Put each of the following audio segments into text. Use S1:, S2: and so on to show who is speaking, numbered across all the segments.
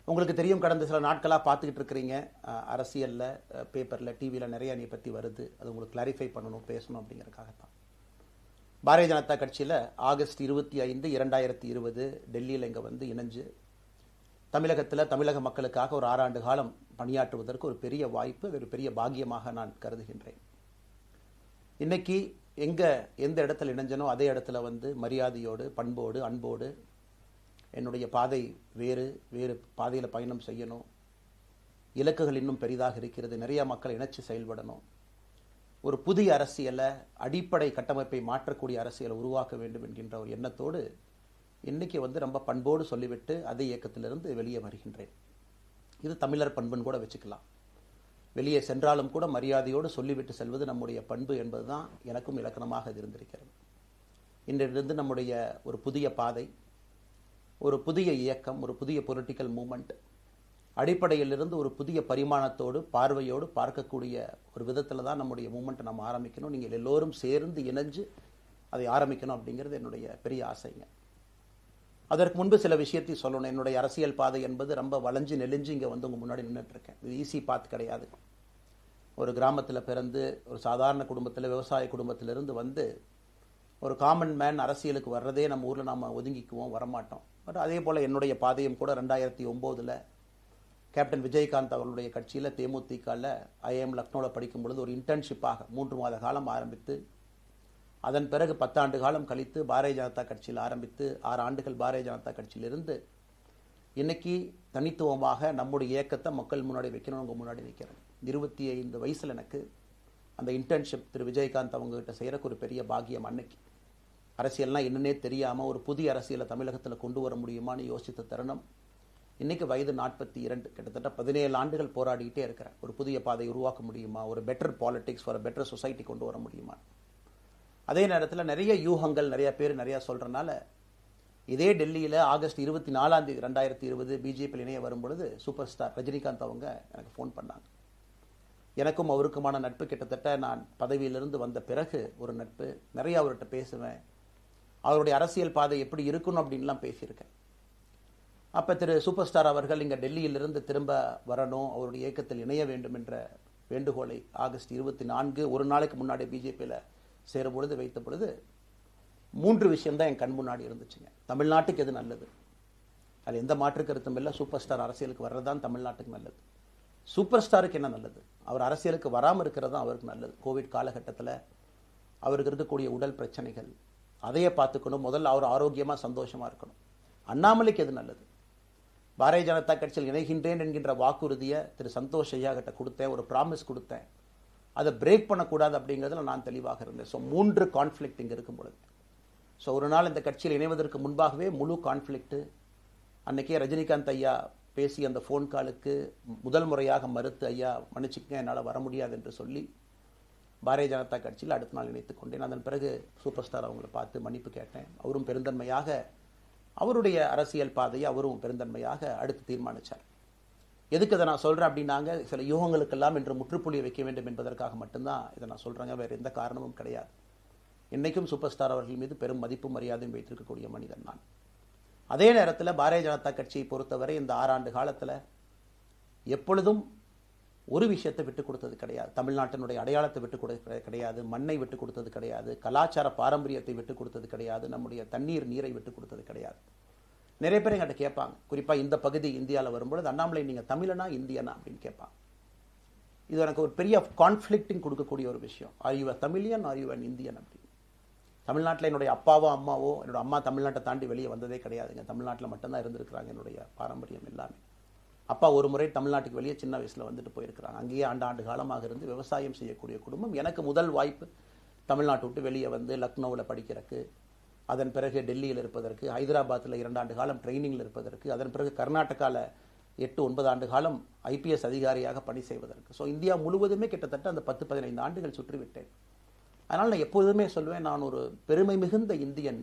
S1: உங்களுக்கு தெரியும், கடந்த சில நாட்களாக பார்த்துக்கிட்டு இருக்கிறீங்க, அரசியலில், பேப்பரில், டிவியில் நிறைய என்னை பற்றி வருது. அது உங்களுக்கு கிளாரிஃபை பண்ணணும், பேசணும் அப்படிங்கிறதுக்காகத்தான். பாரதிய ஜனதா கட்சியில் ஆகஸ்ட் 25, 2020 டெல்லியில் இங்கே வந்து இணைஞ்சு தமிழகத்தில் தமிழக மக்களுக்காக ஒரு 6 ஆண்டு காலம் பணியாற்றுவதற்கு ஒரு பெரிய வாய்ப்பு, ஒரு பெரிய பாக்கியமாக நான் கருதுகின்றேன். இன்னைக்கு எந்த இடத்துல இணைஞ்சனோ அதே இடத்துல வந்து மரியாதையோடு, பண்போடு, அன்போடு என்னுடைய பாதை வேறு பாதையில் பயணம் செய்யணும். இலக்குகள் இன்னும் பெரிதாக இருக்கிறது. நிறைய மக்கள் இணைச்சு செயல்படணும். ஒரு புதிய அரசியலை, அடிப்படை கட்டமைப்பை மாற்றக்கூடிய அரசியலை உருவாக்க வேண்டும் என்கின்ற ஒரு எண்ணத்தோடு இன்னைக்கு வந்து ரொம்ப பண்போடு சொல்லிவிட்டு அதே இயக்கத்திலிருந்து வெளியே வருகின்றேன். இது தமிழர் பண்புன்னு கூட வச்சுக்கலாம். வெளியே சென்றாலும் கூட மரியாதையோடு சொல்லிவிட்டு செல்வது நம்முடைய பண்பு என்பதுதான் எனக்கும் இலக்கணமாக இது இருந்திருக்கிறது. இன்றிலிருந்து நம்முடைய ஒரு புதிய பாதை, ஒரு புதிய இயக்கம், ஒரு புதிய பொலிட்டிக்கல் மூமெண்ட், அடிப்படையிலிருந்து ஒரு புதிய பரிமாணத்தோடு, பார்வையோடு பார்க்கக்கூடிய ஒரு விதத்தில் தான் நம்முடைய மூமெண்ட்டை நம்ம ஆரம்பிக்கணும். நீங்கள் எல்லோரும் சேர்ந்து இணைஞ்சு அதை ஆரம்பிக்கணும் அப்படிங்கிறது என்னுடைய பெரிய ஆசைங்க. அதற்கு முன்பு சில விஷயத்தை சொல்லணும். என்னுடைய அரசியல் பாதை என்பது ரொம்ப வளைஞ்சு நெளிஞ்சு இங்கே வந்து உங்கள் முன்னாடி நின்றுட்டு இருக்கேன். இது ஈஸி பாத் கிடையாது. ஒரு கிராமத்தில் பிறந்து ஒரு சாதாரண குடும்பத்தில், விவசாய குடும்பத்திலிருந்து வந்து ஒரு காமன் மேன் அரசியலுக்கு வர்றதே நம்ம ஊரில் நாம் ஒதுங்கிக்குவோம், வரமாட்டோம். பட் அதே போல் என்னுடைய பாதையும் கூட 2009 கேப்டன் விஜயகாந்த் அவர்களுடைய கட்சியில் தேமுதிகவில் ஐஎம் லக்னோவில் படிக்கும் பொழுது ஒரு இன்டர்ன்ஷிப்பாக 3 மாத காலம் ஆரம்பித்து, அதன் பிறகு 10 ஆண்டு காலம் கழித்து பாரதிய ஜனதா கட்சியில் ஆரம்பித்து 6 ஆண்டுகள் பாரதிய ஜனதா கட்சியிலிருந்து இன்னைக்கு தனித்துவமாக நம்முடைய இயக்கத்தை மக்கள் முன்னாடி வைக்கணும். உங்கள் முன்னாடி வைக்கிறேன். 25 வயசில் எனக்கு அந்த இன்டர்ன்ஷிப் திரு விஜயகாந்த் அவங்ககிட்ட செய்கிறக்கு ஒரு பெரிய பாக்கியம். அன்னைக்கு அரசியல்னால் என்னன்னே தெரியாமல் ஒரு புதிய அரசியலை தமிழகத்தில் கொண்டு வர முடியுமான்னு யோசித்த தருணம். இன்னைக்கு வயது 42, கிட்டத்தட்ட 17 ஆண்டுகள் போராடிக்கிட்டே இருக்கிறேன். ஒரு புதிய பாதை உருவாக்க முடியுமா, ஒரு பெட்டர் பாலிடிக்ஸ், ஒரு பெட்டர் சொசைட்டி கொண்டு வர முடியுமா. அதே நேரத்தில் நிறைய யூகங்கள், நிறைய பேர் நிறையா சொல்கிறனால இதே டெல்லியில் ஆகஸ்ட் 24, 2020 பிஜேபியில் இணைய வரும்பொழுது சூப்பர் ஸ்டார் ரஜினிகாந்த் அவங்க எனக்கு ஃபோன் பண்ணாங்க. எனக்கும் அவருக்குமான நட்பு கிட்டத்தட்ட நான் பதவியிலிருந்து வந்த பிறகு ஒரு நட்பு. நிறைய அவர்கிட்ட பேசுவேன். அவருடைய அரசியல் பாதை எப்படி இருக்கணும் அப்படின்லாம் பேசியிருக்கேன். அப்போ திரு சூப்பர் ஸ்டார் அவர்கள் இங்கே டெல்லியிலிருந்து திரும்ப வரணும், அவருடைய இயக்கத்தில் இணைய வேண்டும் என்ற வேண்டுகோளை ஆகஸ்ட் 24 ஒரு நாளைக்கு முன்னாடி பிஜேபியில் சேரும் பொழுது வைத்த பொழுது 3 விஷயம்தான் என் கண் முன்னாடி இருந்துச்சுங்க. தமிழ்நாட்டுக்கு எது நல்லது, அது எந்த மாற்று கருத்தும் இல்லை. சூப்பர் ஸ்டார் அரசியலுக்கு வர்றது தான் தமிழ்நாட்டுக்கு நல்லது. சூப்பர் ஸ்டாருக்கு என்ன நல்லது, அவர் அரசியலுக்கு வராமல் இருக்கிறது தான் அவருக்கு நல்லது. கோவிட் காலகட்டத்தில் அவருக்கு இருக்கக்கூடிய உடல் பிரச்சனைகள், அதையே பார்த்துக்கணும். முதல்ல அவர் ஆரோக்கியமாக சந்தோஷமாக இருக்கணும். அண்ணாமலைக்கு எது நல்லது, பாரதிய ஜனதா கட்சியில் இணைகின்றேன் என்கின்ற வாக்குறுதியை திரு சந்தோஷ் ஐயா கிட்ட கொடுத்தேன், ஒரு ப்ராமிஸ் கொடுத்தேன். அதை பிரேக் பண்ணக்கூடாது அப்படிங்கிறதுல நான் தெளிவாக இருந்தேன். ஸோ 3 கான்ஃப்ளிக்ட் இங்கே இருக்கும் பொழுது, ஸோ ஒரு நாள் இந்த கட்சியில் இணைவதற்கு முன்பாகவே முழு கான்ஃப்ளிக்ட். அன்னைக்கே ரஜினிகாந்த் ஐயா பேசி அந்த ஃபோன் காலுக்கு முதல் முறையாக மறுத்து, ஐயா மன்னிச்சுக்கங்க என்னால் வர முடியாது என்று சொல்லி பாரதிய ஜனதா கட்சியில் அடுத்த நாள் இணைத்துக் கொண்டேன். அதன் பிறகு சூப்பர் ஸ்டார் அவங்களை பார்த்து மன்னிப்பு கேட்டேன். அவரும் பெருந்தன்மையாக அவருடைய அரசியல் பாதையை அவரும் பெருந்தன்மையாக அடுத்து தீர்மானித்தார். எதுக்கு இதை நான் சொல்கிறேன் அப்படின்னாங்க, சில யூகங்களுக்கெல்லாம் இன்று முற்றுப்புள்ளி வைக்க வேண்டும் என்பதற்காக மட்டும்தான் இதை நான் சொல்கிறேங்க, வேறு எந்த காரணமும் கிடையாது. இன்றைக்கும் சூப்பர் ஸ்டார் அவர்கள் மீது பெரும் மதிப்பும் மரியாதையும் வைத்திருக்கக்கூடிய மனிதன் நான். அதே நேரத்தில் பாரதிய ஜனதா கட்சியை பொறுத்தவரை இந்த 6 ஆண்டு காலத்தில் எப்பொழுதும் ஒரு விஷயத்தை விட்டுக் கொடுத்தது கிடையாது. தமிழ்நாட்டினுடைய அடையாளத்தை விட்டுக் கொடுத்தது கிடையாது, மண்ணை விட்டுக் கொடுத்தது கிடையாது, கலாச்சார பாரம்பரியத்தை விட்டுக் கொடுத்தது கிடையாது, நம்முடைய நீரை விட்டுக் கொடுத்தது கிடையாது. நிறைய பேர் எங்கிட்ட கேட்பாங்க, குறிப்பாக இந்த பகுதி இந்தியாவில் வரும்பொழுது, அண்ணாமலை நீங்கள் தமிழனா இந்தியனா அப்படின்னு கேட்பாங்க. இது எனக்கு ஒரு பெரிய கான்ஃப்ளிக்டிங் கொடுக்கக்கூடிய ஒரு விஷயம். Are you a Tamilian, are you an Indian அப்படின்னு. தமிழ்நாட்டில் என்னுடைய அப்பாவோ அம்மாவோ, என்னோட அம்மா தமிழ்நாட்டை தாண்டி வெளியே வந்ததே கிடையாதுங்க. தமிழ்நாட்டில் மட்டும்தான் இருந்திருக்கிறாங்க. என்னுடைய பாரம்பரியம் எல்லாமே. அப்பா ஒரு முறை தமிழ்நாட்டுக்கு வெளியே சின்ன வயசில் வந்துட்டு போயிருக்கிறாங்க. அங்கேயே ஆண்டு காலமாக இருந்து விவசாயம் செய்யக்கூடிய குடும்பம். எனக்கு முதல் வாய்ப்பு தமிழ்நாட்டை விட்டு வெளியே வந்து லக்னோவில் படிக்கிறதுக்கு, அதன் பிறகு டெல்லியில் இருப்பதற்கு, ஹைதராபாத்தில் 2 ஆண்டு காலம் ட்ரைனிங்கில் இருப்பதற்கு, அதன் பிறகு கர்நாடகாவில் 8-9 ஆண்டு காலம் ஐபிஎஸ் அதிகாரியாக பணி செய்வதற்கு. ஸோ இந்தியா முழுவதுமே கிட்டத்தட்ட அந்த 10-15 ஆண்டுகள் சுற்றிவிட்டேன். அதனால் நான் எப்போதுமே சொல்வேன், நான் ஒரு பெருமை மிகுந்த இந்தியன்,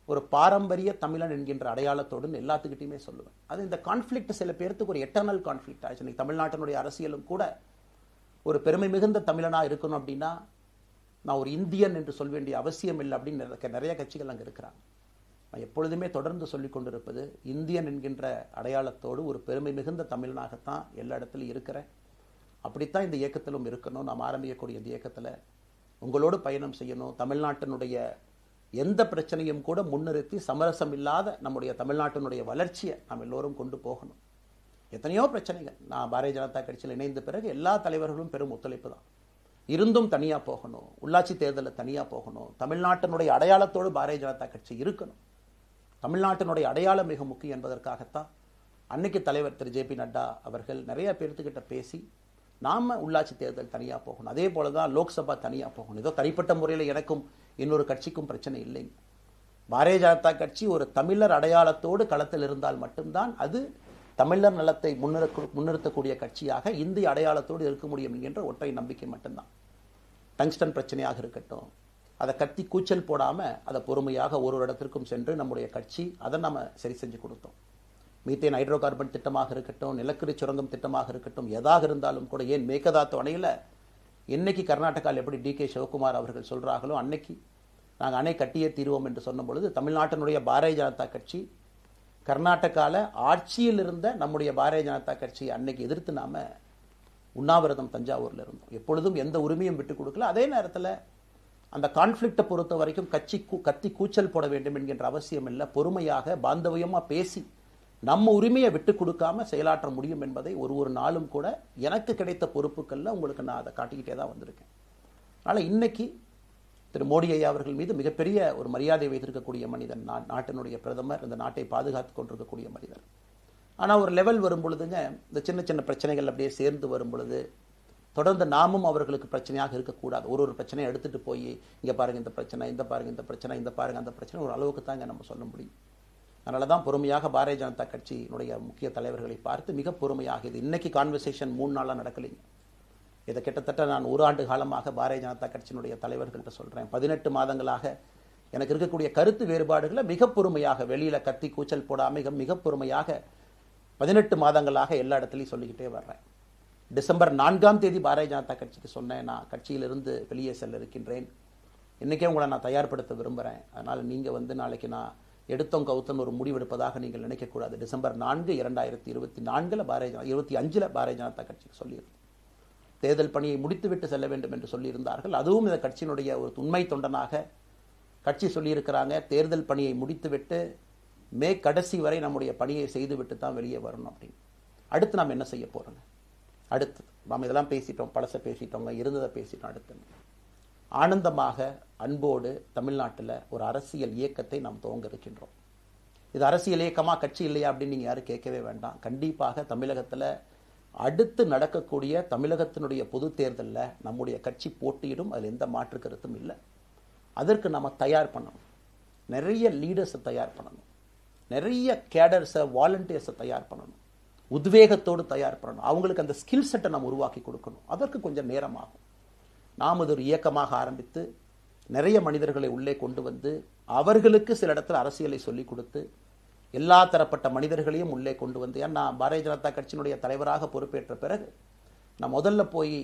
S1: ஒரு பாரம்பரிய தமிழன் என்கின்ற அடையாளத்தோடு எல்லாத்துக்கிட்டையுமே சொல்லுவேன். அது இந்த கான்ஃப்ளிக்ட் சில பேருக்கு ஒரு எட்டர்னல் கான்ஃப்ளிக்ட் ஆச்சு. இன்னைக்கு தமிழ்நாட்டினுடைய அரசியலும் கூட ஒரு பெருமை மிகுந்த தமிழனாக இருக்கணும் அப்படின்னா நான் ஒரு இந்தியன் என்று சொல்ல வேண்டிய அவசியம் இல்லை அப்படின்னு நிறைய கட்சிகள் அங்கே இருக்கிறாங்க. நான் எப்பொழுதுமே தொடர்ந்து சொல்லிக் கொண்டிருப்பது, இந்தியன் என்கின்ற அடையாளத்தோடு ஒரு பெருமை மிகுந்த தமிழனாகத்தான் எல்லா இடத்துலையும் இருக்கிறேன். அப்படித்தான் இந்த இயக்கத்திலும் இருக்கணும். நாம் ஆரம்பிக்கக்கூடிய இந்த இயக்கத்தில் உங்களோடு பயணம் செய்யணும். தமிழ்நாட்டினுடைய எந்த பிரச்சனையும் கூட முன்னிறுத்தி சமரசம் இல்லாத நம்முடைய தமிழ்நாட்டினுடைய வளர்ச்சியை நாம் எல்லோரும் கொண்டு போகணும். எத்தனையோ பிரச்சனைகள். நான் பாரதிய ஜனதா கட்சியில் இணைந்த பிறகு எல்லா தலைவர்களும் பெரும் ஒத்துழைப்பு தான். இருந்தும் தனியாக போகணும், உள்ளாட்சி தேர்தலில் தனியாக போகணும், தமிழ்நாட்டினுடைய அடையாளத்தோடு பாரதிய ஜனதா கட்சி இருக்கணும். தமிழ்நாட்டினுடைய அடையாளம் மிக முக்கியம் என்பதற்காகத்தான் அன்னைக்கு தலைவர் திரு ஜே.பி. நட்டா அவர்கள் நிறைய பேர்த்துக்கிட்ட பேசி நாம உள்ளாட்சி தேர்தல் தனியாக போகணும், அதே போல தான் லோக்சபா தனியாக போகணும். ஏதோ தனிப்பட்ட முறையில் எனக்கும் இன்னொரு கட்சிக்கும் பிரச்சனை இல்லைங்க. பாரதிய ஜனதா கட்சி ஒரு தமிழர் அடையாளத்தோடு களத்தில் இருந்தால் மட்டும்தான் அது தமிழர் நலத்தை முன்னிறுத்தக்கூடிய கட்சியாக இந்திய அடையாளத்தோடு இருக்க முடியும் என்கின்ற ஒற்றை நம்பிக்கை மட்டும்தான். டங்ஸ்டன் பிரச்சனையாக இருக்கட்டும், அதை கத்தி கூச்சல் போடாமல் அதை பொறுமையாக ஒரு இடத்திற்கும் சென்று நம்முடைய கட்சி அதை நம்ம சரி செஞ்சு கொடுத்தோம். மீத்தேன் ஹைட்ரோ கார்பன் திட்டமாக இருக்கட்டும், நிலக்கரி சுரங்கம் திட்டமாக இருக்கட்டும், எதாக இருந்தாலும் கூட, ஏன் மேகதாத்து அணையில் இன்னைக்கு கர்நாடகாவில் எப்படி டி.கே. சிவகுமார் அவர்கள் சொல்கிறார்களோ அன்னைக்கு நாங்கள் அணை கட்டியே தீர்வோம் என்று சொன்ன பொழுது தமிழ்நாட்டினுடைய பாரதிய ஜனதா கட்சி கர்நாடகாவில் ஆட்சியில் இருந்த நம்முடைய பாரதிய ஜனதா கட்சியை அன்னைக்கு எதிர்த்து நாம உண்ணாவிரதம் தஞ்சாவூரில் இருந்தோம். எப்பொழுதும் எந்த உரிமையும் விட்டு கொடுக்கல. அதே நேரத்தில் அந்த கான்ஃப்ளிக்டை பொறுத்த வரைக்கும் கத்தி கூச்சல் போட வேண்டும் என்கின்ற அவசியம் இல்லை. பொறுமையாக பாந்தவியமாக பேசி நம்ம உரிமையை விட்டு கொடுக்காம செயலாற்ற முடியும் என்பதை ஒரு நாளும் கூட எனக்கு கிடைத்த பொறுப்புகளில் உங்களுக்கு நான் அதை காட்டிக்கிட்டே தான் வந்திருக்கேன். அதனால் இன்னைக்கு திரு மோடி ஐயா அவர்கள் மீது மிகப்பெரிய ஒரு மரியாதை வைத்திருக்கக்கூடிய மனிதன், நாட்டினுடைய பிரதமர், இந்த நாட்டை பாதுகாத்து கொண்டிருக்கக்கூடிய மனிதர். ஆனால் ஒரு லெவல் வரும் பொழுதுங்க, இந்த சின்ன சின்ன பிரச்சனைகள் அப்படியே சேர்ந்து வரும் பொழுது தொடர்ந்து நாமும் அவர்களுக்கு பிரச்சனையாக இருக்கக்கூடாது. ஒரு பிரச்சனையை எடுத்துட்டு போய் இங்கே பாருங்க இந்த பிரச்சனை, இந்த பாருங்க இந்த பிரச்சனை, இந்த பாருங்க அந்த பிரச்சனை, ஒரு அளவுக்கு தாங்க நம்ம சொல்ல முடியும். அதனால தான் பொறுமையாக பாரதிய ஜனதா கட்சியினுடைய முக்கிய தலைவர்களை பார்த்து மிக பொறுமையாக, இது இன்னைக்கு கான்வர்சேஷன் 3 நாளாக நடக்கலைங்க. இதை கிட்டத்தட்ட நான் 1 ஆண்டு காலமாக பாரதிய ஜனதா கட்சியினுடைய தலைவர்கள்ட்ட சொல்கிறேன். 18 மாதங்களாக எனக்கு இருக்கக்கூடிய கருத்து வேறுபாடுகளை மிக பொறுமையாக, வெளியில் கத்தி கூச்சல் போடாமல் மிக பொறுமையாக 18 மாதங்களாக எல்லா இடத்துலையும் சொல்லிக்கிட்டே வர்றேன். டிசம்பர் 4ஆம் தேதி பாரதிய ஜனதா கட்சிக்கு சொன்னேன், நான் கட்சியிலிருந்து வெளியே செல்ல இருக்கின்றேன், இன்றைக்கே உங்களை நான் தயார்படுத்த விரும்புகிறேன், அதனால் நீங்கள் நாளைக்கு நான் எடுத்தோம் கவுத்தன் ஒரு முடிவெடுப்பதாக நீங்கள் நினைக்கக்கூடாது. டிசம்பர் 4, 2024 25 பாரதிய ஜனதா கட்சிக்கு சொல்லியிருந்தேன். தேர்தல் பணியை முடித்துவிட்டு செல்ல வேண்டும் என்று சொல்லியிருந்தார்கள். அதுவும் இந்த கட்சியினுடைய ஒரு உண்மை தொண்டனாக கட்சி சொல்லியிருக்கிறாங்க, தேர்தல் பணியை முடித்துவிட்டு மே கடைசி வரை நம்முடைய பணியை செய்துவிட்டு தான் வெளியே வரணும் அப்படின்னு. அடுத்து நாம் என்ன செய்ய போறோங்க? அடுத்து நாம் இதெல்லாம் பேசிட்டோம், பழச பேசிட்டோங்க, இருந்ததை பேசிட்டோம். அடுத்து ஆனந்தமாக அன்போடு தமிழ்நாட்டில் ஒரு அரசியல் இயக்கத்தை நாம் துவங்க இருக்கின்றோம். இது அரசியல் இயக்கமா, கட்சி இல்லையா அப்படின்னு நீங்கள் யாரும் கேட்கவே வேண்டாம். கண்டிப்பாக தமிழகத்தில் அடுத்து நடக்கக்கூடிய தமிழகத்தினுடைய பொது தேர்தலில் நம்முடைய கட்சி போட்டியிடும், அதில் எந்த மாற்று கருத்தும் இல்லை. அதற்கு நம்ம தயார் பண்ணணும், நிறைய லீடர்ஸை தயார் பண்ணணும், நிறைய கேடர்ஸை, வாலண்டியர்ஸை தயார் பண்ணணும், உத்வேகத்தோடு தயார் பண்ணணும், அவங்களுக்கு அந்த ஸ்கில் செட்டை நம்ம உருவாக்கி கொடுக்கணும். அதற்கு கொஞ்சம் நேரம் ஆகும். நாம் அது ஒரு இயக்கமாக ஆரம்பித்து நிறைய மனிதர்களை உள்ளே கொண்டு வந்து அவர்களுக்கு சில இடத்துல அரசியலை சொல்லிக் கொடுத்து எல்லா தரப்பட்ட மனிதர்களையும் உள்ளே கொண்டு வந்து, ஏன்னா பாரதிய ஜனதா கட்சியினுடைய தலைவராக பொறுப்பேற்ற பிறகு நான் முதல்ல போய்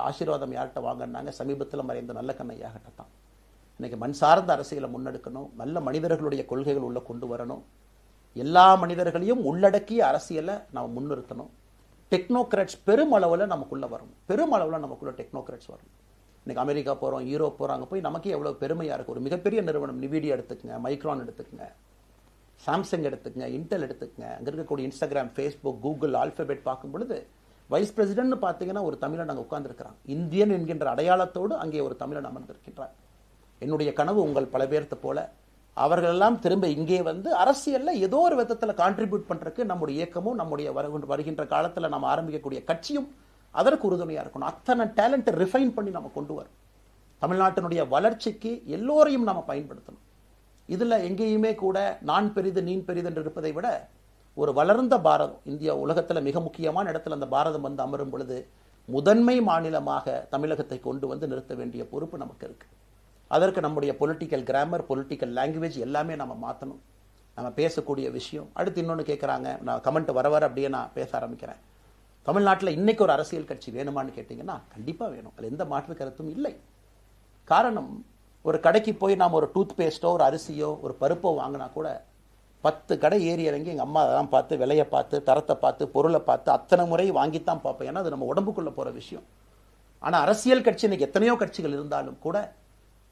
S1: ஆசீர்வாதம் யார்கிட்ட வாங்கினாங்க, சமீபத்தில் மறைந்த நல்ல கண்ணையாகிட்ட தான். இன்னைக்கு மண் சார்ந்த அரசியலை முன்னெடுக்கணும், நல்ல மனிதர்களுடைய கொள்கைகள் உள்ள கொண்டு வரணும், எல்லா மனிதர்களையும் உள்ளடக்கிய அரசியலை நாம் முன்னிறுத்தணும். டெக்னோக்ராட்ஸ் பெருமளவில் நமக்குள்ள வரணும், பெருமளவில் நமக்குள்ள டெக்னோக்ராட்ஸ் வரணும். இன்னைக்கு அமெரிக்கா போகிறோம், யூரோப் போகிறாங்க, போய் நமக்கே எவ்வளோ பெருமையாக இருக்குது. ஒரு மிகப்பெரிய நிறுவனம் நிவிடியா எடுத்துக்கங்க, மைக்ரான் எடுத்துக்கங்க, சாம்சங் எடுத்துக்கங்க, இன்டெல் எடுத்துக்கங்க, அங்கே இருக்கக்கூடிய இன்ஸ்டாகிராம், ஃபேஸ்புக், கூகுள், ஆல்பபெட் பார்க்கும் பொழுது வைஸ் பிரசிடென்ட்னு பார்த்தீங்கன்னா ஒரு தமிழன் அங்கே உட்கார்ந்துருக்கிறான். இந்தியன் என்கின்ற அடையாளத்தோடு அங்கே ஒரு தமிழன் அமர்ந்திருக்கின்றார். என்னுடைய கனவு உங்கள் பல பேர்த்த போல அவர்களெல்லாம் திரும்ப இங்கே வந்து அரசியலில் ஏதோ ஒரு விதத்தில் கான்ட்ரிபியூட் பண்ணுறதுக்கு நம்முடைய இயக்கமும் நம்முடைய வருகின்ற காலத்தில் நம்ம ஆரம்பிக்கக்கூடிய கட்சியும் அதற்கு உறுதுணையாக இருக்கணும். அத்தனை டேலண்ட்டை ரிஃபைன் பண்ணி நம்ம கொண்டு வரும். தமிழ்நாட்டினுடைய வளர்ச்சிக்கு எல்லோரையும் நம்ம பயன்படுத்தணும். இதில் எங்கேயுமே கூட நான் பெரிது நீன் பெரிது என்று இருப்பதை விட ஒரு வளர்ந்த பாரதம், இந்தியா உலகத்தில் மிக முக்கியமான இடத்துல அந்த பாரதம் வந்து அமரும் பொழுது முதன்மை மாநிலமாக தமிழகத்தை கொண்டு வந்து நிறுத்த வேண்டிய பொறுப்பு நமக்கு இருக்கு. அதற்கு நம்முடைய பொலிட்டிக்கல் கிராமர், பொலிட்டிக்கல் லாங்குவேஜ் எல்லாமே நம்ம மாற்றணும். நம்ம பேசக்கூடிய விஷயம். அடுத்து இன்னொன்று கேட்குறாங்க, நான் கமெண்ட் வர அப்படியே நான் பேச ஆரம்பிக்கிறேன். தமிழ்நாட்டில் இன்னைக்கு ஒரு அரசியல் கட்சி வேணுமான்னு கேட்டிங்கன்னா கண்டிப்பாக வேணும், அதில் எந்த மாற்று கருத்தும் இல்லை. காரணம், ஒரு கடைக்கு போய் நாம் ஒரு டூத் பேஸ்ட்டோ ஒரு அரிசியோ ஒரு பருப்போ வாங்கினா கூட 10 கடை ஏறி இறங்கி எங்கள் அம்மா அதெல்லாம் பார்த்து விலையை பார்த்து தரத்தை பார்த்து பொருளை பார்த்து அத்தனை முறை வாங்கித்தான் பார்ப்பேன். ஏன்னா அது நம்ம உடம்புக்குள்ளே போகிற விஷயம். ஆனால் அரசியல் கட்சி இன்னைக்கு எத்தனையோ கட்சிகள் இருந்தாலும் கூட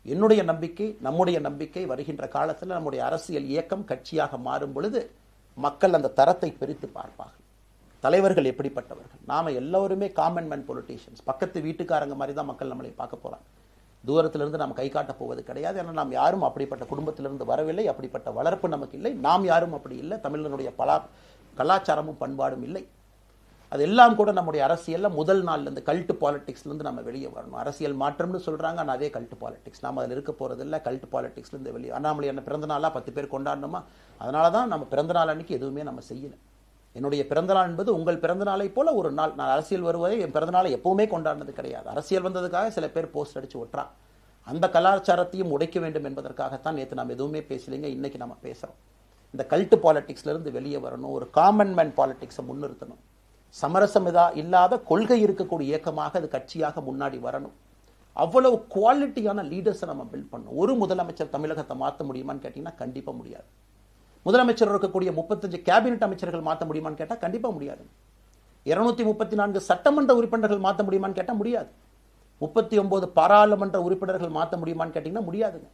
S1: என்னுடைய நம்பிக்கை, நம்முடைய நம்பிக்கை, வருகின்ற காலத்தில் நம்முடைய அரசியல் இயக்கம் கட்சியாக மாறும் பொழுது மக்கள் அந்த தரத்தை பிரித்து பார்ப்பார்கள். தலைவர்கள் எப்படிப்பட்டவர்கள்? நாம எல்லோருமே காமன் மேன் பொலிட்டீஷியன்ஸ். பக்கத்து வீட்டுக்காரங்க மாதிரி தான் மக்கள் நம்மளை பார்க்க போறாங்க. தூரத்திலிருந்து நாம் கை காட்ட போவது கிடையாது. ஏன்னா நாம் யாரும் அப்படிப்பட்ட குடும்பத்திலிருந்து வரவில்லை, அப்படிப்பட்ட வளர்ப்பு நமக்கு இல்லை, நாம் யாரும் அப்படி இல்லை, தமிழனுடைய கலாச்சாரமும் பண்பாடும் இல்லை. அதெல்லாம் கூட நம்முடைய அரசியல்ல முதல் நாள்ல இருந்து கல்ட் பாலிடிக்ஸ்ல இருந்து நம்ம வெளியே வரணும். அரசியல் மாற்றம்னு சொல்றாங்க, ஆனால் அதே கல்ட் பாலிடிக்ஸ். நாம அதில் இருக்க போறது இல்லை. கல்ட் பாலிடிக்ஸ்ல இருந்து வெளியே. அண்ணாமலை என்ன பிறந்த நாளா 10 பேர் கொண்டாடணுமா? அதனால தான் நம்ம பிறந்த நாள் அன்னைக்கு எதுவுமே நம்ம செய்யல. என்னுடைய பிறந்தநாள் என்பது உங்கள் பிறந்தநாளை போல ஒரு நாள். நான் அரசியல் வருவதை என் பிறந்தநாளை எப்பவுமே கொண்டாடினது கிடையாது. அரசியல் வந்ததுக்காக சில பேர் போஸ்ட் அடிச்சு ஒட்டுறான். அந்த கலாச்சாரத்தையும் உடைக்க வேண்டும் என்பதற்காகத்தான் நேற்று நாம் எதுவுமே பேசலைங்க, இன்னைக்கு நம்ம பேசுறோம். இந்த கல்ட் பாலிடிக்ஸ்ல இருந்து வெளியே வரணும். ஒரு காமன் மேன் பாலிடிக்ஸை முன்னிறுத்தணும். சமரசம் இல்லாத கொள்கை இருக்கக்கூடிய இயக்கமாக அது கட்சியாக முன்னாடி வரணும். அவ்வளவு குவாலிட்டியான லீடர்ஸை நம்ம பில்ட் பண்ணணும். ஒரு முதலமைச்சர் தமிழகத்தை மாற்ற முடியுமான்னு கேட்டீங்கன்னா கண்டிப்பா முடியாது. முதலமைச்சர் இருக்கக்கூடிய 35 கேபினெட் அமைச்சர்கள் மாற்ற முடியுமான்னு கேட்டால் கண்டிப்பா முடியாது. 234 சட்டமன்ற உறுப்பினர்கள் மாற்ற முடியுமான்னு கேட்டால் முடியாது. 39 பாராளுமன்ற உறுப்பினர்கள் மாற்ற முடியுமான்னு கேட்டீங்கன்னா முடியாதுங்க.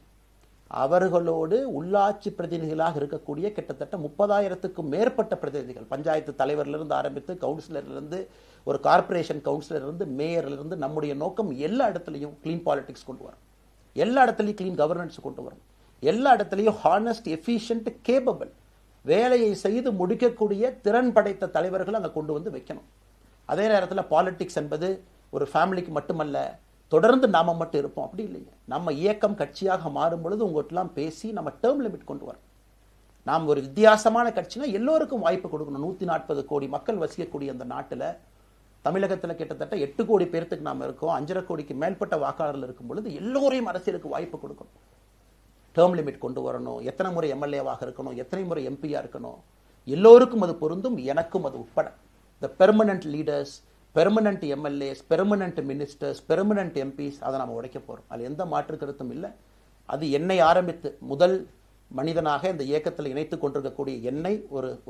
S1: அவர்களோடு உள்ளாட்சி பிரதிநிதிகளாக இருக்கக்கூடிய கிட்டத்தட்ட 30,000க்கும் மேற்பட்ட பிரதிநிதிகள், பஞ்சாயத்து தலைவரிலிருந்து ஆரம்பித்து கவுன்சிலரிலிருந்து ஒரு கார்பரேஷன் கவுன்சிலரிலிருந்து மேயரிலிருந்து, நம்முடைய நோக்கம் எல்லா இடத்துலையும் கிளீன் பாலிடிக்ஸ் கொண்டு வரும், எல்லா இடத்துலையும் கிளீன் கவர்னன்ஸ் கொண்டு வரும், எல்லா இடத்துலையும் ஹானஸ்ட், எஃபிஷியன்ட், கேபபிள், வேலையை செய்து முடிக்கக்கூடிய திறன் படைத்த தலைவர்கள் அங்கே கொண்டு வந்து வைக்கணும். அதே நேரத்தில் பாலிடிக்ஸ் என்பது ஒரு ஃபேமிலிக்கு மட்டுமல்ல, தொடர்ந்து நாம மட்டும் இருப்போம் அப்படி இல்லைங்க. நம்ம இயக்கம் கட்சியாக மாறும் பொழுது உங்கள்கிட்டலாம் பேசி நம்ம டேர்ம் லிமிட் கொண்டு வரோம். நாம் ஒரு வித்தியாசமான கட்சினா எல்லோருக்கும் வாய்ப்பு கொடுக்கணும். 140 கோடி மக்கள் வசிக்கக்கூடிய அந்த நாட்டில், தமிழகத்தில் கிட்டத்தட்ட 8 கோடி பேர்த்துக்கு நாம் இருக்கோம். 5.5 கோடிக்கு மேற்பட்ட வாக்காளர்கள் இருக்கும் பொழுது எல்லோரையும் அரசியலுக்கு வாய்ப்பு கொடுக்கணும். டேர்ம் லிமிட் கொண்டு வரணும். எத்தனை முறை எம்எல்ஏவாக இருக்கணும், எத்தனை முறை எம்பியா இருக்கணும், எல்லோருக்கும் அது பொருந்தும், எனக்கும் அது உட்பட. The permanent leaders, permanent MLAs, permanent ministers, permanent MPs, அதை நம்ம உடைக்க போறோம். அது எந்த மாற்று கருத்தும் இல்லை. அது என்னை ஆரம்பித்து முதல் மனிதனாக இந்த இயக்கத்தில் இணைத்துக் கொண்டிருக்கக்கூடிய என்னை,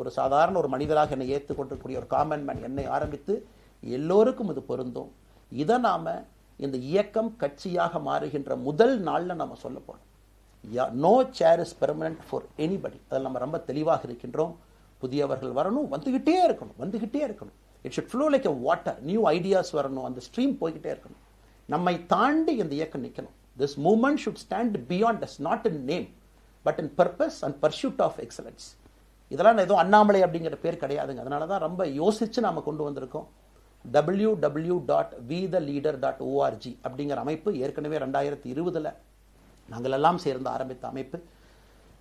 S1: ஒரு சாதாரண ஒரு மனிதராக என்னை ஏற்றுக் கொண்டிருக்கக்கூடிய ஒரு காமன் மேன் என்னை ஆரம்பித்து எல்லோருக்கும் இது பொருந்தும். இதை நாம இந்த இயக்கம் கட்சியாக மாறுகின்ற முதல் நாள்ல நம்ம சொல்ல போறோம். No chair is permanent for anybody. அதில் நம்ம ரொம்ப தெளிவாக இருக்கின்றோம். புதியவர்கள் வரணும், வந்துகிட்டே இருக்கணும். It should flow like a water. New ideas வரணும், அந்த ஸ்ட்ரீம் போய்கிட்டே இருக்கணும். நம்மை தாண்டி இந்த இயக்கம் நிற்கணும். This movement should stand beyond us, not in name but in purpose and pursuit of excellence. இதெல்லாம் ஏதோ அண்ணாமலை அப்படிங்கிற பேர் கிடையாதுங்க. அதனால தான் ரொம்ப யோசிச்சு நாம கொண்டு வந்திருக்கோம். www.vetheleader.org அப்படிங்கிற அமைப்பு ஏற்கனவே 2020 நாங்கள் எல்லாம் சேர்ந்து ஆரம்பித்த அமைப்பு.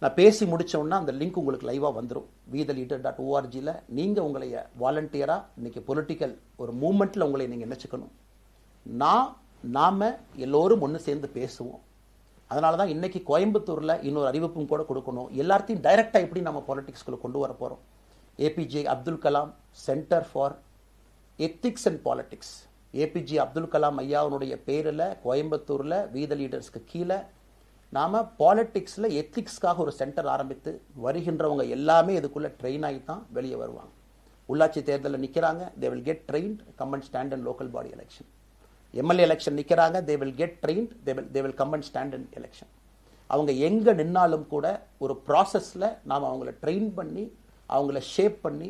S1: நான் பேசி முடிச்சோன்னா அந்த லிங்க் உங்களுக்கு லைவாக வந்துடும். vetheleader.org-ல நீங்கள் உங்களை வாலண்டியராக இன்னைக்கு பொலிட்டிக்கல் ஒரு மூமெண்ட்டில் உங்களை நீங்கள் நினைச்சுக்கணும். நாம எல்லோரும் ஒன்று சேர்ந்து பேசுவோம். அதனால தான் இன்னைக்கு கோயம்புத்தூரில் இன்னொரு அறிவிப்பும் கூட கொடுக்கணும். எல்லாத்தையும் டைரக்டாக எப்படி நம்ம பாலிடிக்ஸ்குள்ளே கொண்டு வர போகிறோம். APJ Abdul Kalam centre for ethics and politics, APJ Abdul Kalam ஐயாவுடைய பேரில் கோயம்புத்தூரில் வீத லீடர்ஸ்க்கு கீழே நாம பாலிடிக்ஸ்ல எத்திக்ஸ்க்காக ஒரு சென்டர் ஆரம்பித்து வருகின்றவங்க எல்லாமே இதுக்குள்ள ட்ரெயின் ஆகி தான் வெளியே வருவாங்க. உள்ளாட்சி தேர்தலில் நிற்கிறாங்க, they will get trained, come and stand in local body election. MLA election நிற்கிறாங்க, they will get trained, they will come and stand in election. அவங்க எங்க நின்னாலும் கூட ஒரு ப்ராசஸ்ல நாம் அவங்கள ட்ரெயின் பண்ணி, அவங்கள ஷேப் பண்ணி,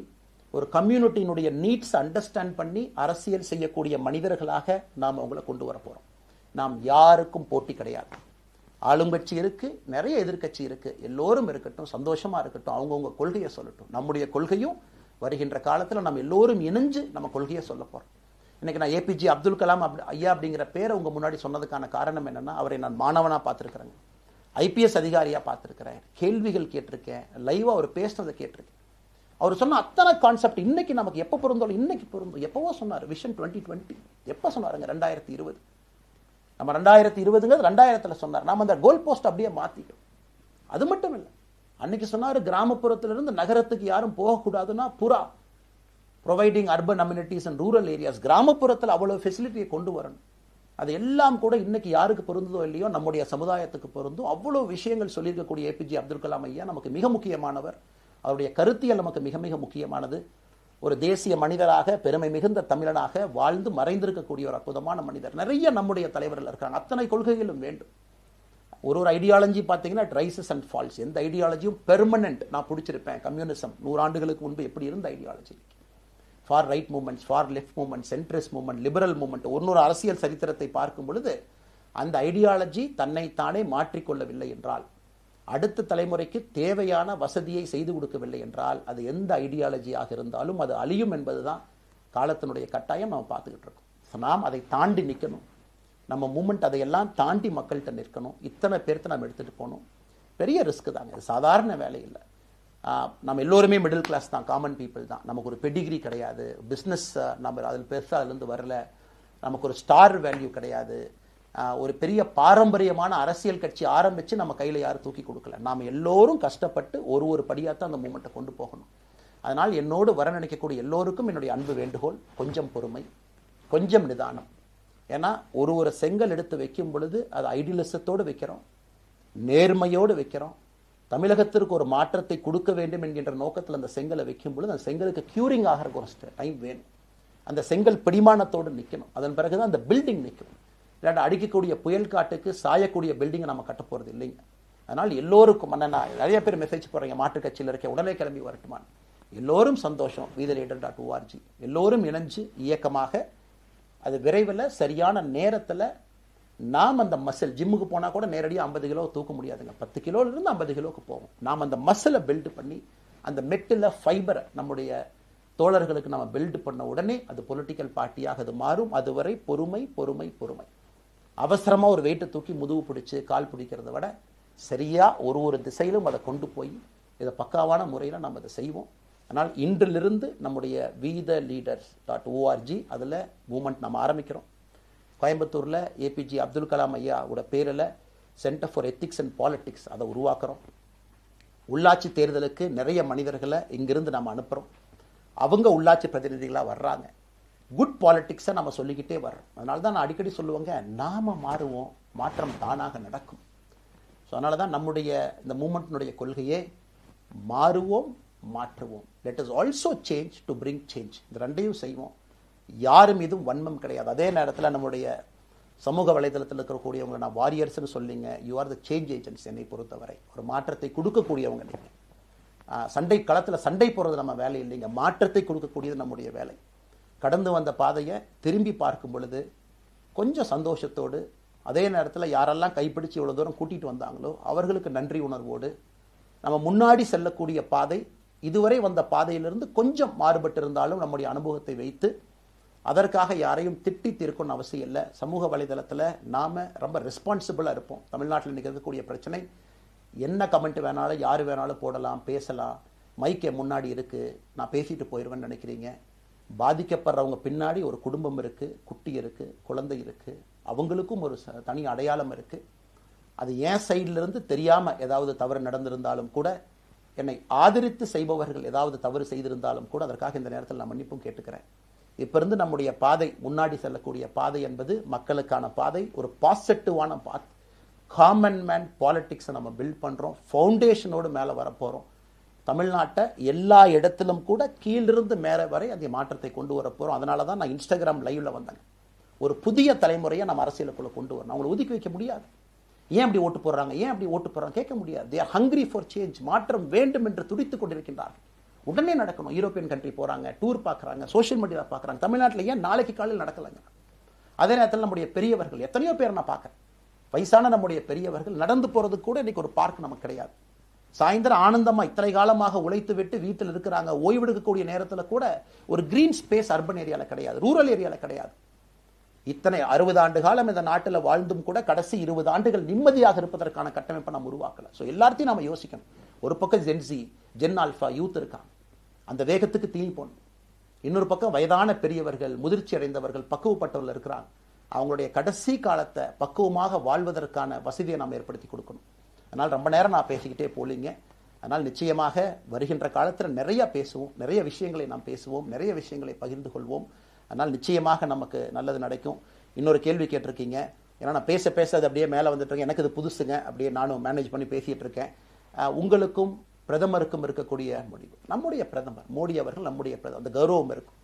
S1: ஒரு கம்யூனிட்டியினுடைய நீட்ஸ் அண்டர்ஸ்டாண்ட் பண்ணி அரசியல் செய்யக்கூடிய மனிதர்களாக நாம் அவங்கள கொண்டு வர போறோம். நாம் யாருக்கும் போட்டி கிடையாது. ஆளுங்கட்சி இருக்கு, நிறைய எதிர்கட்சி இருக்கு, எல்லோரும் இருக்கட்டும், சந்தோஷமா இருக்கட்டும், அவங்கவுங்க கொள்கையை சொல்லட்டும். நம்முடைய கொள்கையும் வருகின்ற காலத்தில் நம்ம எல்லோரும் இணைஞ்சு நம்ம கொள்கையை சொல்ல போறோம். இன்னைக்கு நான் ஏபிஜே அப்துல் கலாம் ஐயா அப்படிங்கிற பேரை உங்க முன்னாடி சொன்னதுக்கான காரணம் என்னன்னா, அவரை நான் மாணவனா பார்த்திருக்கிறேன், ஐபிஎஸ் அதிகாரியா பார்த்திருக்கிறேன், கேள்விகள் கேட்டிருக்கேன், லைவா அவர் பேசினதை கேட்டிருக்கேன். அவர் சொன்ன அத்தனை கான்செப்ட் இன்னைக்கு நமக்கு எப்போ பொருந்தோம், இன்னைக்கு பொருந்தும். எப்பவோ சொன்னார் விஷன் 2020, எப்போ சொன்னாருங்க? 2020. நம்ம 2020ங்கிறது 2000த்துல சொன்னார். நாம அந்த கோல் போஸ்ட் அப்படியே மாத்திட்டோம். அது மட்டும் இல்லை, அன்னைக்கு சொன்னாரு கிராமப்புறத்திலிருந்து நகரத்துக்கு யாரும் போகக்கூடாதுன்னா புறா providing urban amenities and rural areas, கிராமப்புறத்தில் அவ்வளவு ஃபெசிலிட்டியை கொண்டு வரணும். அது எல்லாம் கூட இன்னைக்கு யாருக்கு பொருந்ததோ இல்லையோ நம்முடைய சமுதாயத்துக்கு பொருந்தும். அவ்வளோ விஷயங்கள் சொல்லியிருக்கக்கூடிய ஏபிஜே அப்துல் கலாம் ஐயா நமக்கு மிக முக்கியமானவர். அவருடைய கருத்தியல் நமக்கு மிக மிக முக்கியமானது. ஒரு தேசிய மனிதராக, பெருமை மிகுந்த தமிழனாக வாழ்ந்து மறைந்திருக்கக்கூடிய ஒரு அற்புதமான மனிதர். நிறைய நம்முடைய தலைவர்கள் இருக்காங்க. அத்தனை கொள்கைகளும் வேண்டும். ஒரு ஐடியாலஜி பார்த்தீங்கன்னா ரைசஸ் அண்ட் ஃபால்ஸ். எந்த ஐடியாலஜியும் பெர்மனன்ட் நான் பிடிச்சிருப்பேன். கம்யூனிசம் 100 ஆண்டுகளுக்கு முன்பு எப்படி இருந்த ideology, for right movements, for left movement, centrist movement, liberal movement, ஒரு அரசியல் சரித்திரத்தை பார்க்கும் பொழுது அந்த ஐடியாலஜி தன்னைத்தானே மாற்றிக்கொள்ளவில்லை என்றால், அடுத்த தலைமுறைக்கு தேவையான வசதியை செய்து கொடுக்கவில்லை என்றால், அது எந்த ஐடியாலஜியாக இருந்தாலும் அது அழியும் என்பதுதான் காலத்தினுடைய கட்டாயம். நம்ம பார்த்துக்கிட்டு இருக்கோம். நாம் அதை தாண்டி நிற்கணும். நம்ம மூமெண்ட் அதையெல்லாம் தாண்டி மக்கள்கிட்ட நிற்கணும். இத்தனை பேர்த்த நம்ம எடுத்துகிட்டு போகணும். பெரிய ரிஸ்க் தாங்க, இது சாதாரண வேலை இல்லை. நம்ம எல்லோருமே மிடில் கிளாஸ் தான், காமன் பீப்புள் தான். நமக்கு ஒரு பெடிகிரி கிடையாது, பிஸ்னஸ் நம்ம அதில் பெருசாக அதுலேருந்து வரல, நமக்கு ஒரு ஸ்டார் வேல்யூ கிடையாது, ஒரு பெரிய பாரம்பரியமான அரசியல் கட்சி ஆரம்பித்து நம்ம கையில் யாரும் தூக்கி கொடுக்கல. நாம் எல்லோரும் கஷ்டப்பட்டு ஒரு படியாக தான் அந்த மூமெண்ட்டை கொண்டு போகணும். அதனால் என்னோடு வர நினைக்கக்கூடிய எல்லோருக்கும் என்னுடைய அன்பு வேண்டுகோள், கொஞ்சம் பொறுமை, கொஞ்சம் நிதானம். ஏன்னா ஒரு செங்கல் எடுத்து வைக்கும் பொழுது அது ஐடியலிசத்தோடு வைக்கிறோம், நேர்மையோடு வைக்கிறோம். தமிழகத்திற்கு ஒரு மாற்றத்தை கொடுக்க வேண்டும் என்கின்ற நோக்கத்தில் அந்த செங்கலை வைக்கும் பொழுது அந்த செங்கலுக்கு கியூரிங் ஆகிறதுக்கு ஒரு டைம் வேணும். அந்த செங்கல் பிடிமானத்தோடு நிற்கணும். அதன் பிறகுதான் அந்த பில்டிங் நிற்கும். இல்லாட்ட அடிக்கக்கூடிய புயல் காட்டுக்கு சாயக்கூடிய பில்டிங்கை நம்ம கட்ட போகிறது இல்லைங்க. அதனால் எல்லோருக்கும் நிறைய பேர் மெசேஜ் போடுறீங்க, மாற்றுக் கட்சியில் இருக்க உடனே கிளம்பி வரட்டுமான். எல்லோரும் சந்தோஷம். wetheLeader.org எல்லோரும் இணைஞ்சு இயக்கமாக அது விரைவில் சரியான நேரத்தில் நாம் அந்த மசில், ஜிம்முக்கு போனால் கூட நேரடியாக 50 கிலோ தூக்க முடியாதுங்க, 10 கிலோலேருந்து 50 கிலோவுக்கு போகும். நாம் அந்த மசிலை பில்டு பண்ணி அந்த மெட்டில் ஃபைபரை நம்முடைய தோழர்களுக்கு நம்ம பில்டு பண்ண உடனே அது பொலிட்டிக்கல் பார்ட்டியாக அது மாறும். அதுவரை பொறுமை பொறுமை பொறுமை. அவசரமாக ஒரு வெயிட்டை தூக்கி முதுகு பிடிச்சி கால் பிடிக்கிறத விட சரியாக ஒரு திசையிலும் அதை கொண்டு போய் இதை பக்காவான முறையில் நம்ம அதை செய்வோம். அதனால் இன்றிலிருந்து நம்முடைய wetheLeaders.org அதில் மூமெண்ட் நம்ம ஆரம்பிக்கிறோம். கோயம்புத்தூரில் ஏபிஜே அப்துல் கலாம் ஐயாவோட பேரில் centre for ethics and politics அதை உருவாக்குறோம். உள்ளாட்சி தேர்தலுக்கு நிறைய மனிதர்களை இங்கிருந்து நம்ம அனுப்புகிறோம். அவங்க உள்ளாட்சி பிரதிநிதிகளாக வர்றாங்க. குட் பாலிட்டிக்ஸை நம்ம சொல்லிக்கிட்டே வர்றோம். அதனால தான் நான் அடிக்கடி சொல்லுவாங்க, நாம் மாறுவோம், மாற்றம் தானாக நடக்கும். ஸோ அதனால தான் நம்முடைய இந்த மூமெண்ட்டினுடைய கொள்கையே மாறுவோம், மாற்றுவோம். Let us also change to bring change. இந்த ரெண்டையும் செய்வோம். யாரும் இதுவும் வன்மம் கிடையாது. அதே நேரத்தில் நம்முடைய சமூக வலைதளத்தில் இருக்கக்கூடியவங்களை நான் வாரியர்ஸ்னு சொல்லிங்க, you are the change agents. என்னை பொறுத்தவரை ஒரு மாற்றத்தை கொடுக்கக்கூடியவங்க நீங்கள். சண்டை களத்தில் சண்டை போடுறது நம்ம வேலை இல்லைங்க, மாற்றத்தை கொடுக்கக்கூடியது நம்முடைய வேலை. கடந்து வந்த பாதையை திரும்பி பார்க்கும் பொழுது கொஞ்சம் சந்தோஷத்தோடு, அதே நேரத்தில் யாரெல்லாம் கைப்பிடிச்சு இவ்வளோ தூரம் கூட்டிகிட்டு வந்தாங்களோ அவர்களுக்கு நன்றி உணர்வோடு, நம்ம முன்னாடி செல்லக்கூடிய பாதை இதுவரை வந்த பாதையிலிருந்து கொஞ்சம் மாறுபட்டு இருந்தாலும் நம்முடைய அனுபவத்தை வைத்து அதற்காக யாரையும் திட்டி தீர்க்கணும்னு அவசியம் இல்லை. சமூக வலைதளத்தில் நாம் ரொம்ப ரெஸ்பான்சிபிளாக இருப்போம். தமிழ்நாட்டில் இன்றைக்கி இருக்கக்கூடிய பிரச்சனை, என்ன கமெண்ட் வேணாலும் யார் வேணாலும் போடலாம், பேசலாம், மைக்கே முன்னாடி இருக்குது, நான் பேசிட்டு போயிடுவேன்னு நினைக்கிறீங்க. பாதிக்கப்படுறவங்க பின்னாடி ஒரு குடும்பம் இருக்குது, குட்டி இருக்குது, குழந்தை இருக்குது, அவங்களுக்கும் ஒரு தனி அடையாளம் இருக்குது. அது என் சைட்லேருந்து தெரியாமல் ஏதாவது தவறு நடந்திருந்தாலும் கூட, என்னை ஆதரித்து செய்பவர்கள் ஏதாவது தவறு செய்திருந்தாலும் கூட அதற்காக இந்த நேரத்தில் நான் மன்னிப்பும் கேட்டுக்கிறேன். இப்போ இருந்து நம்முடைய பாதை, முன்னாடி செல்லக்கூடிய பாதை என்பது மக்களுக்கான பாதை, ஒரு பாசிட்டிவான பாத். காமன் மேன் பாலிட்டிக்ஸை நம்ம பில்ட் பண்ணுறோம், ஃபவுண்டேஷனோடு மேலே வரப்போகிறோம். தமிழ்நாட்டை எல்லா இடத்திலும் கூட கீழிருந்து மேலே வரை அந்த மாற்றத்தை கொண்டு வர போகிறோம். அதனால தான் நான் இன்ஸ்டாகிராம் லைவ்ல வந்தேன். ஒரு புதிய தலைமுறையை நம்ம அரசியலுக்குள்ள கொண்டு வரணும். அவங்களை ஒதுக்கி வைக்க முடியாது. ஏன் அப்படி ஓட்டு போடுறாங்க, ஏன் அப்படி ஓட்டு போடுறாங்க கேட்க முடியாது. They are hungry for change. மாற்றம் வேண்டும் என்று துடித்துக் கொண்டிருக்கின்றார்கள். உடனே நடக்கணும். யூரோப்பியன் கண்ட்ரி போகிறாங்க, டூர் பார்க்குறாங்க, சோஷியல் மீடியாவில் பார்க்குறாங்க. தமிழ்நாட்டில் ஏன் நாளைக்கு காலையில் நடக்கலைங்க? அதே நேரத்தில் நம்முடைய பெரியவர்கள் எத்தனையோ பேர் நான் பார்க்குறேன், வயசான நம்முடைய பெரியவர்கள் நடந்து போகிறதுக்கு கூட இன்றைக்கி ஒரு பார்க் நமக்கு கிடையாது. சாயந்தரம் ஆனந்தமாக இத்தனை காலமாக உழைத்து விட்டு வீட்டில் இருக்கிறாங்க. ஓய்வெடுக்கக்கூடிய நேரத்தில் கூட ஒரு கிரீன் ஸ்பேஸ் அர்பன் ஏரியாவில் கிடையாது, ரூரல் ஏரியாவில் கிடையாது. இத்தனை 60 ஆண்டு காலம் இந்த நாட்டில் வாழ்ந்தும் கூட கடைசி 20 ஆண்டுகள் நிம்மதியாக இருப்பதற்கான கட்டமைப்பை நம்ம உருவாக்கல. ஸோ எல்லாத்தையும் நம்ம யோசிக்கணும். ஒரு பக்கம் ஜென்சி, ஜென் ஆல்ஃபா யூத் இருக்காங்க, அந்த வேகத்துக்கு தீனி போடணும். இன்னொரு பக்கம் வயதான பெரியவர்கள், முதிர்ச்சி அடைந்தவர்கள், பக்குவப்பட்டவர்கள் இருக்கிறாங்க. அவங்களுடைய கடைசி காலத்தை பக்குவமாக வாழ்வதற்கான வசதியை நாம் ஏற்படுத்தி கொடுக்கணும். அதனால் ரொம்ப நேரம் நான் பேசிக்கிட்டே போலிங்க. அதனால் நிச்சயமாக வருகின்ற காலத்தில் நிறைய பேசுவோம், நிறைய விஷயங்களை நாம் பேசுவோம், நிறைய விஷயங்களை பகிர்ந்து கொள்வோம். அதனால் நிச்சயமாக நமக்கு நல்லது நடக்கும். இன்னொரு கேள்வி கேட்டிருக்கீங்க. ஏன்னா நான் பேச பேச அது அப்படியே மேலே வந்துட்டு இருக்கேன். எனக்கு இது புதுசுங்க, அப்படியே நானும் மேனேஜ் பண்ணி பேசிட்டு இருக்கேன். உங்களுக்கும் பிரதமருக்கும் இருக்கக்கூடிய முடிவு, நம்முடைய பிரதமர் மோடி அவர்கள் நம்முடைய பிரதமர், அந்த கௌரவம் இருக்கும்.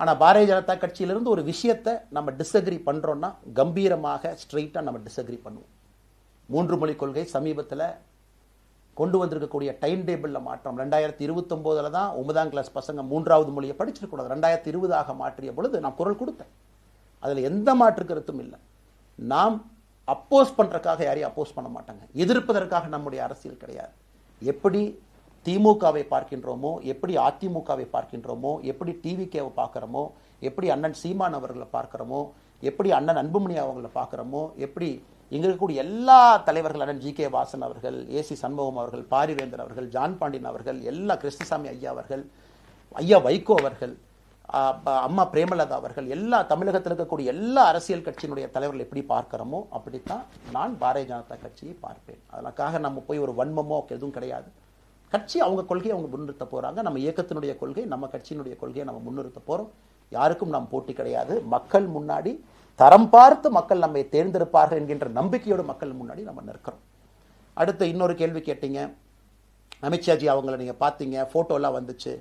S1: ஆனால் பாரதிய ஜனதா கட்சியிலிருந்து ஒரு விஷயத்தை நம்ம டிஸ்அக்ரி பண்ணுறோன்னா கம்பீரமாக ஸ்ட்ரெயிட்டாக நம்ம டிஸ்அக்ரி பண்ணுவோம். 3 மொழி கொள்கை சமீபத்தில் கொண்டு வந்திருக்கக்கூடிய டைம் டேபிளில் மாற்றம் 2029 தான் 9ஆம் கிளாஸ் பசங்க 3வது மொழியை படிச்சிருக்கூடாது, 2020 மாற்றிய பொழுது நான் குரல் கொடுத்தேன். அதில் எந்த மாற்று கருத்தும் இல்லை. நாம் அப்போஸ் பண்ணுறதுக்காக யாரையும் அப்போஸ் பண்ண மாட்டாங்க, எதிர்ப்பதற்காக நம்முடைய அரசியல் கிடையாது. எப்படி திமுகவை பார்க்கின்றோமோ, எப்படி அதிமுகவை பார்க்கின்றோமோ, எப்படி டிவிகேவை பார்க்குறோமோ, எப்படி அண்ணன் சீமான் அவர்களை பார்க்குறோமோ, எப்படி அண்ணன் அன்புமணி அவர்களை பார்க்குறோமோ, எப்படி இங்கே இருக்கக்கூடிய எல்லா தலைவர்கள், அண்ணன் ஜி.கே. வாசன் அவர்கள், ஏசி சண்முகம் அவர்கள், பாரிவேந்தர் அவர்கள், ஜான் பாண்டியன் அவர்கள், எல்லா கிருஷ்ணசாமி ஐயா அவர்கள், ஐயா வைகோ அவர்கள், அம்மா பிரேமலதா அவர்கள், எல்லா தமிழகத்தில் இருக்கக்கூடிய எல்லா அரசியல் கட்சியினுடைய தலைவர்கள் எப்படி பார்க்கிறோமோ அப்படித்தான் நான் பாரதிய ஜனதா கட்சியை பார்ப்பேன். அதற்காக நம்ம போய் ஒரு வன்மமோ எதுவும் கிடையாது. கட்சி அவங்க கொள்கையை அவங்க முன்னிறுத்த போறாங்க. நம்ம இயக்கத்தினுடைய கொள்கை, நம்ம கட்சியினுடைய கொள்கையை நம்ம முன்னிறுத்த போறோம். யாருக்கும் நாம் போட்டி கிடையாது. மக்கள் முன்னாடி தரம் பார்த்து மக்கள் நம்மை தேர்ந்தெடுப்பார்கள் என்கின்ற நம்பிக்கையோடு மக்கள் முன்னாடி நம்ம நிற்கிறோம். அடுத்து இன்னொரு கேள்வி கேட்டீங்க. அமித்ஷாஜி அவங்கள நீங்க பார்த்தீங்க, போட்டோலாம் வந்துச்சு,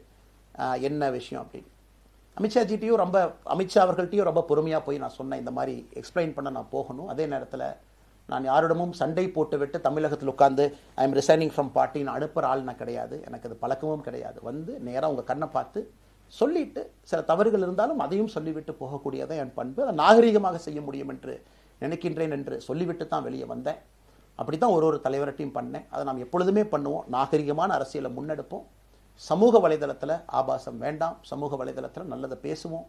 S1: என்ன விஷயம் அப்படின்னு. அமித்ஷாஜிட்டையும் அமித்ஷா அவர்கள்ட்டையும் ரொம்ப பொறுமையாக போய் நான் சொன்னேன், இந்த மாதிரி எக்ஸ்பிளைன் பண்ண நான் போகணும். அதே நேரத்தில் நான் யாரிடமும் சண்டை போட்டு விட்டு தமிழகத்தில் உட்காந்து I am resigning from party நான் அனுப்புகிற ஆள் நான் கிடையாது. எனக்கு அது பழக்கமும் கிடையாது. வந்து நேராக உங்கள் கண்ணை பார்த்து சொல்லிட்டு, சில தவறுகள் இருந்தாலும் அதையும் சொல்லிவிட்டு போகக்கூடியதான் என் பண்பு. அதை நாகரீகமாக செய்ய முடியும் என்று நினைக்கின்றேன் என்று சொல்லிவிட்டு தான் வெளியே வந்தேன். அப்படி தான் ஒரு தலைவர்கிட்டையும் பண்ணேன். அதை நாம் எப்பொழுதுமே பண்ணுவோம். நாகரிகமான அரசியலை முன்னெடுப்போம். சமூக வலைதளத்தில் ஆபாசம் வேண்டாம். சமூக வலைதளத்தில் நல்லதை பேசுவோம்.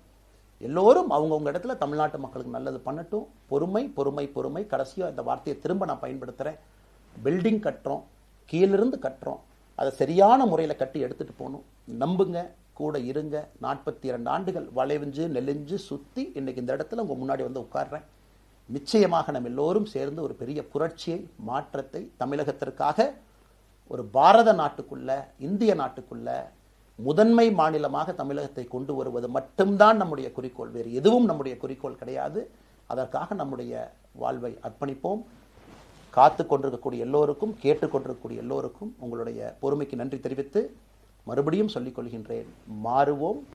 S1: எல்லோரும் அவங்கவுங்க இடத்துல தமிழ்நாட்டு மக்களுக்கு நல்லது பண்ணட்டும். பொறுமை பொறுமை பொறுமை. கடைசியாக இந்த வார்த்தையை திரும்ப நான் பயன்படுத்துகிறேன். பில்டிங் கட்டுறோம், கீழிருந்து கட்டுறோம், அதை சரியான முறையில் கட்டி எடுத்துகிட்டு போகணும். நம்புங்க, கூட இருங்க. 42 ஆண்டுகள் வளைவிஞ்சு நெலிஞ்சு சுற்றி இன்னைக்கு இந்த இடத்துல உங்கள் முன்னாடி வந்து உட்கார்றேன். நிச்சயமாக நம்ம எல்லோரும் சேர்ந்து ஒரு பெரிய புரட்சியை, மாற்றத்தை தமிழகத்திற்காக, ஒரு பாரத நாட்டுக்குள்ள, இந்திய நாட்டுக்குள்ள முதன்மை மாநிலமாக தமிழகத்தை கொண்டு வருவது மட்டும்தான் நம்முடைய குறிக்கோள். வேறு எதுவும் நம்முடைய குறிக்கோள் கிடையாது. அதற்காக நம்முடைய வாழ்வை அர்ப்பணிப்போம். காத்து கொண்டிருக்கக்கூடிய எல்லோருக்கும், கேட்டுக்கொண்டிருக்கக்கூடிய எல்லோருக்கும் உங்களுடைய பொறுமைக்கு நன்றி தெரிவித்து மறுபடியும் சொல்லிக் கொள்கின்றேன். மாறுவோம்,